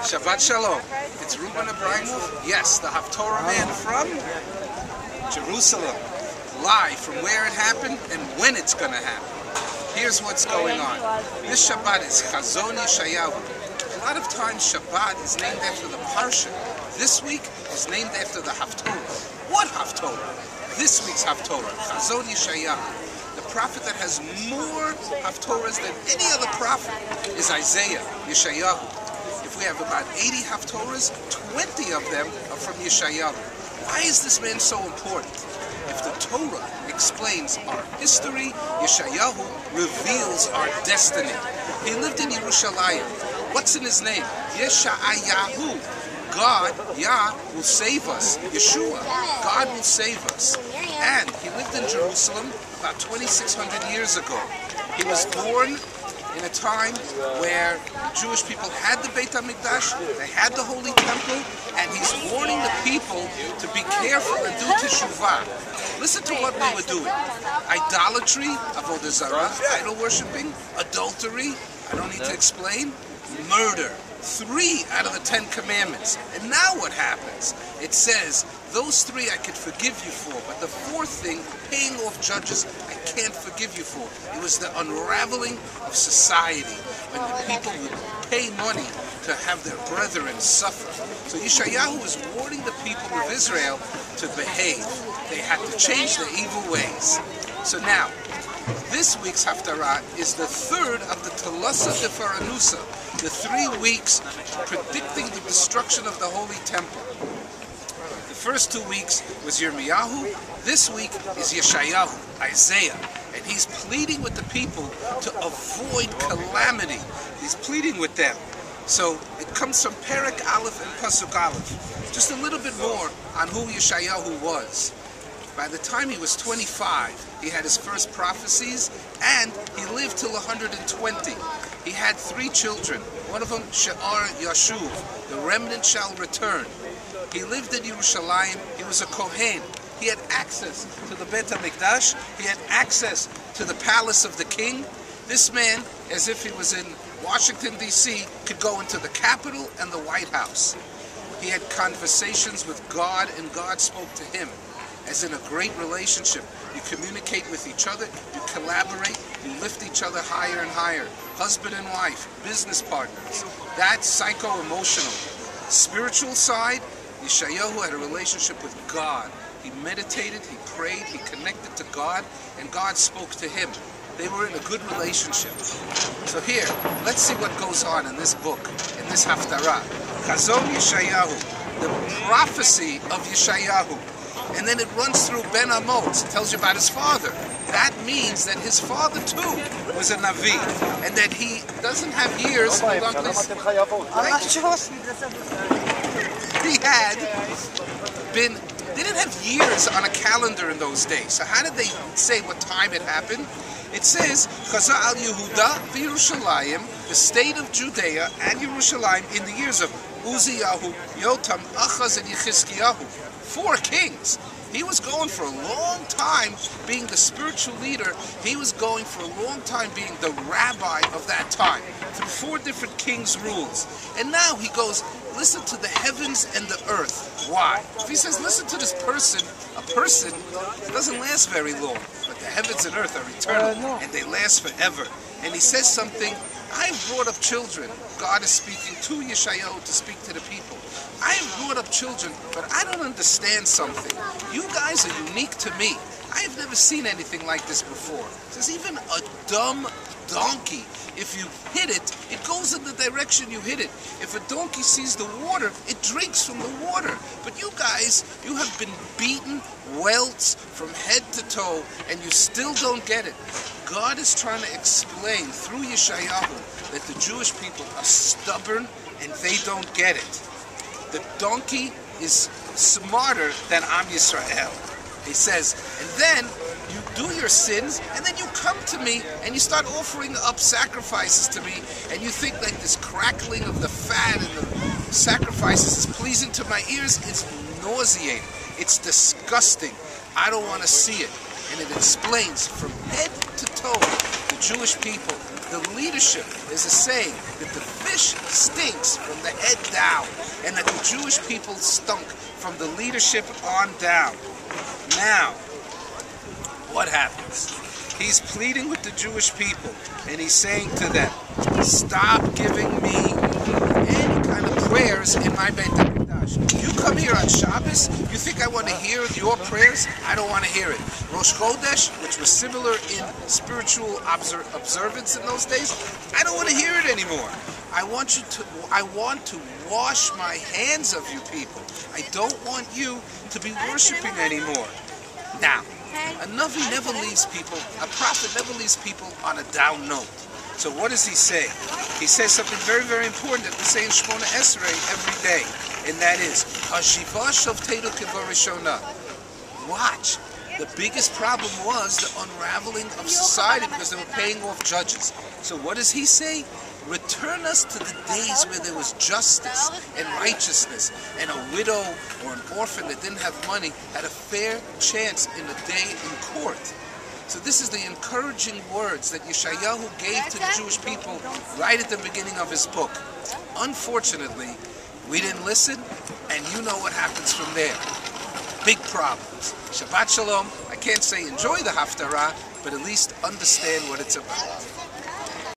Shabbat Shalom. It's Ruben Abramov. Yes, the Haftorah man from Jerusalem. Live from where it happened and when it's going to happen. Here's what's going on. This Shabbat is Chazon Yeshayahu. A lot of times Shabbat is named after the Parsha. This week is named after the Haftorah. What Haftorah? This week's Haftorah, Chazon Yeshayahu. The prophet that has more Haftorahs than any other prophet is Isaiah, Yeshayahu. If we have about 80 Haftorahs, 20 of them are from Yeshayahu. Why is this man so important? If the Torah explains our history, Yeshayahu reveals our destiny. He lived in Yerushalayim. What's in his name? Yeshayahu. God, Yah, will save us. Yeshua, God will save us. And he lived in Jerusalem about 2,600 years ago. He was born in a time where Jewish people had the Beit HaMikdash, they had the Holy Temple, and he's warning the people to be careful and do teshuvah. Listen to what we were doing. Idolatry, avodah zarah, idol worshipping, adultery, I don't need to explain, murder. 3 out of the 10 commandments. And now what happens? It says, those 3 I could forgive you for, but the 4th thing, paying off judges, I can't forgive you for. It was the unraveling of society, when the people would pay money to have their brethren suffer. So Yeshayahu was warning the people of Israel to behave. They had to change their evil ways. So now, this week's Haftarah is the 3rd of the Telasa de Faranusa, the 3 weeks predicting the destruction of the Holy Temple. The first 2 weeks was Yirmiyahu. This week is Yeshayahu, Isaiah. And he's pleading with the people to avoid calamity. He's pleading with them. So it comes from Perek Aleph and Pasuk Aleph. Just a little bit more on who Yeshayahu was. By the time he was 25, he had his first prophecies, and he lived till 120. He had 3 children. One of them, She'ar Yashuv, the remnant shall return. He lived in Yerushalayim. He was a Kohen. He had access to the Beit HaMikdash. He had access to the palace of the king. This man, as if he was in Washington, D.C., could go into the Capitol and the White House. He had conversations with God, and God spoke to him. As in a great relationship, you communicate with each other, you collaborate, you lift each other higher and higher. Husband and wife, business partners. That's psycho-emotional. Spiritual side, Yeshayahu had a relationship with God. He meditated, he prayed, he connected to God, and God spoke to him. They were in a good relationship. So here, let's see what goes on in this book, in this Haftarah. Chazon Yeshayahu, the prophecy of Yeshayahu. And then it runs through Ben Amos. It tells you about his father. That means that his father too was a Navi, and that he doesn't have years. Hold on, please. He had been. They didn't have years on a calendar in those days. So how did they say what time it happened? It says Chaza al Yehuda v'Yerushalayim, the state of Judea and Yerushalayim, in the years of Uziyahu, Yotam, Achaz, and Yechizkiyahu. 4 kings. He was going for a long time being the spiritual leader. He was going for a long time being the rabbi of that time. Through 4 different kings' rules. And now he goes, listen to the heavens and the earth. Why? If he says, listen to this person, a person doesn't last very long. But the heavens and earth are eternal, and they last forever. And he says something, I've brought up children. God is speaking to Yeshayahu to speak to the people. I have brought up children, but I don't understand something. You guys are unique to me. I have never seen anything like this before. There's even a dumb donkey. If you hit it, it goes in the direction you hit it. If a donkey sees the water, it drinks from the water. But you guys, you have been beaten, welts from head to toe, and you still don't get it. God is trying to explain through Yeshayahu that the Jewish people are stubborn and they don't get it. The donkey is smarter than Am Yisrael. He says, and then you do your sins, and then you come to me, and you start offering up sacrifices to me, and you think like this crackling of the fat and the sacrifices is pleasing to my ears. It's nauseating. It's disgusting. I don't want to see it. And it explains from head to toe the Jewish people. The leadership is a saying that the fish stinks from the head down, and that the Jewish people stunk from the leadership on down. Now, what happens? He's pleading with the Jewish people, and he's saying to them, stop giving me any kind of prayers in my Beit HaMikdash. You come here on Shabbos, you think I want to hear your prayers? I don't want to hear it. Rosh Chodesh, which was similar in spiritual observance in those days, I don't want to hear it anymore. I want to wash my hands of you people. I don't want you to be worshiping anymore. Now, a Navi never leaves people, a prophet never leaves people on a down note. So what does he say? He says something very, very important that we say in Shemona Esrei every day, and that is, Hashiva Shavteinu Kevorishona. Watch. The biggest problem was the unraveling of society because they were paying off judges. So what does he say? Return us to the days where there was justice and righteousness, and a widow or an orphan that didn't have money had a fair chance in the day in court. So this is the encouraging words that Yeshayahu gave to the Jewish people right at the beginning of his book. Unfortunately, we didn't listen, and you know what happens from there. Big problems. Shabbat Shalom. I can't say enjoy the Haftarah, but at least understand what it's about.